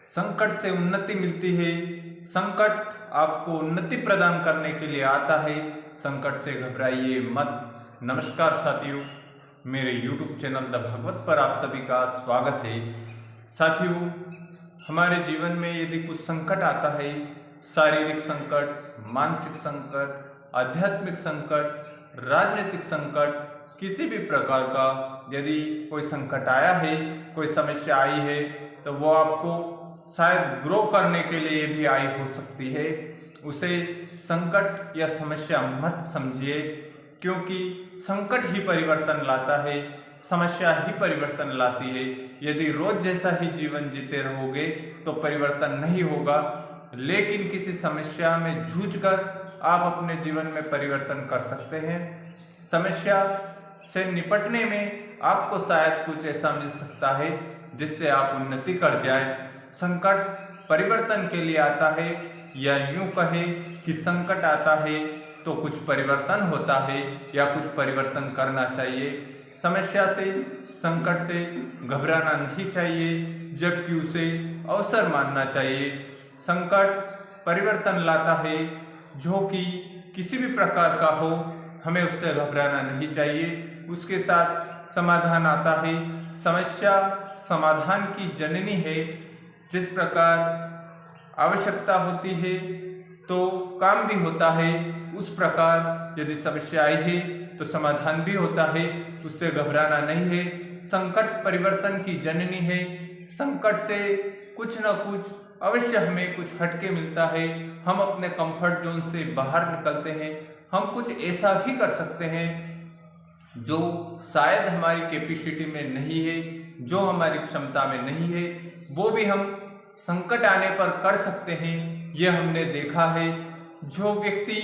संकट से उन्नति मिलती है। संकट आपको उन्नति प्रदान करने के लिए आता है। संकट से घबराइए मत। नमस्कार साथियों, मेरे YouTube चैनल द भगवत पर आप सभी का स्वागत है। साथियों, हमारे जीवन में यदि कुछ संकट आता है, शारीरिक संकट, मानसिक संकट, आध्यात्मिक संकट, राजनीतिक संकट, किसी भी प्रकार का यदि कोई संकट आया है, कोई समस्या आई है, तो वो आपको शायद ग्रो करने के लिए भी आई हो सकती है। उसे संकट या समस्या मत समझिए, क्योंकि संकट ही परिवर्तन लाता है, समस्या ही परिवर्तन लाती है। यदि रोज जैसा ही जीवन जीते रहोगे तो परिवर्तन नहीं होगा, लेकिन किसी समस्या में जूझकर आप अपने जीवन में परिवर्तन कर सकते हैं। समस्या से निपटने में आपको शायद कुछ ऐसा मिल सकता है जिससे आप उन्नति कर जाएं। संकट परिवर्तन के लिए आता है, या यूं कहे कि संकट आता है तो कुछ परिवर्तन होता है या कुछ परिवर्तन करना चाहिए। समस्या से, संकट से घबराना नहीं चाहिए, जबकि उसे अवसर मानना चाहिए। संकट परिवर्तन लाता है, जो कि किसी भी प्रकार का हो, हमें उससे घबराना नहीं चाहिए। उसके साथ समाधान आता है। समस्या समाधान की जननी है। जिस प्रकार आवश्यकता होती है तो काम भी होता है, उस प्रकार यदि समस्या आई है तो समाधान भी होता है। उससे घबराना नहीं है। संकट परिवर्तन की जननी है। संकट से कुछ न कुछ अवश्य हमें कुछ हटके मिलता है। हम अपने कंफर्ट जोन से बाहर निकलते हैं। हम कुछ ऐसा भी कर सकते हैं जो शायद हमारी कैपेसिटी में नहीं है, जो हमारी क्षमता में नहीं है, वो भी हम संकट आने पर कर सकते हैं। ये हमने देखा है। जो व्यक्ति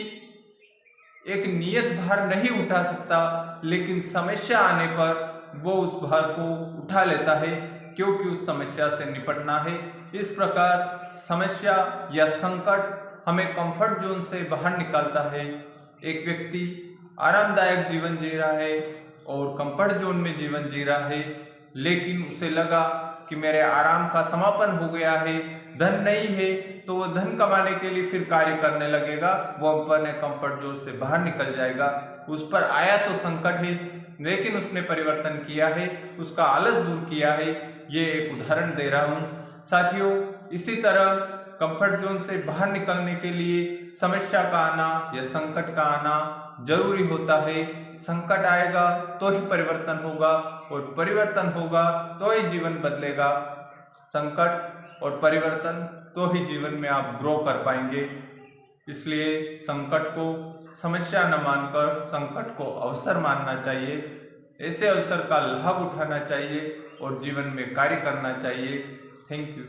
एक नियत भार नहीं उठा सकता, लेकिन समस्या आने पर वो उस भार को उठा लेता है, क्योंकि उस समस्या से निपटना है। इस प्रकार समस्या या संकट हमें कंफर्ट जोन से बाहर निकालता है। एक व्यक्ति आरामदायक जीवन जी रहा है और कंफर्ट जोन में जीवन जी रहा है, लेकिन उसे लगा कि मेरे आराम का समापन हो गया है, धन नहीं है, तो वो धन कमाने के लिए फिर कार्य करने लगेगा। वो अपने कंफर्ट जोन से बाहर निकल जाएगा। उस पर आया तो संकट है, लेकिन उसने परिवर्तन किया है, उसका आलस दूर किया है। ये एक उदाहरण दे रहा हूँ साथियों। इसी तरह कंफर्ट जोन से बाहर निकलने के लिए समस्या का आना या संकट का आना जरूरी होता है। संकट आएगा तो ही परिवर्तन होगा, और परिवर्तन होगा तो ही जीवन बदलेगा। संकट और परिवर्तन तो ही जीवन में आप ग्रो कर पाएंगे। इसलिए संकट को समस्या न मानकर संकट को अवसर मानना चाहिए। ऐसे अवसर का लाभ उठाना चाहिए और जीवन में कार्य करना चाहिए। Thank you.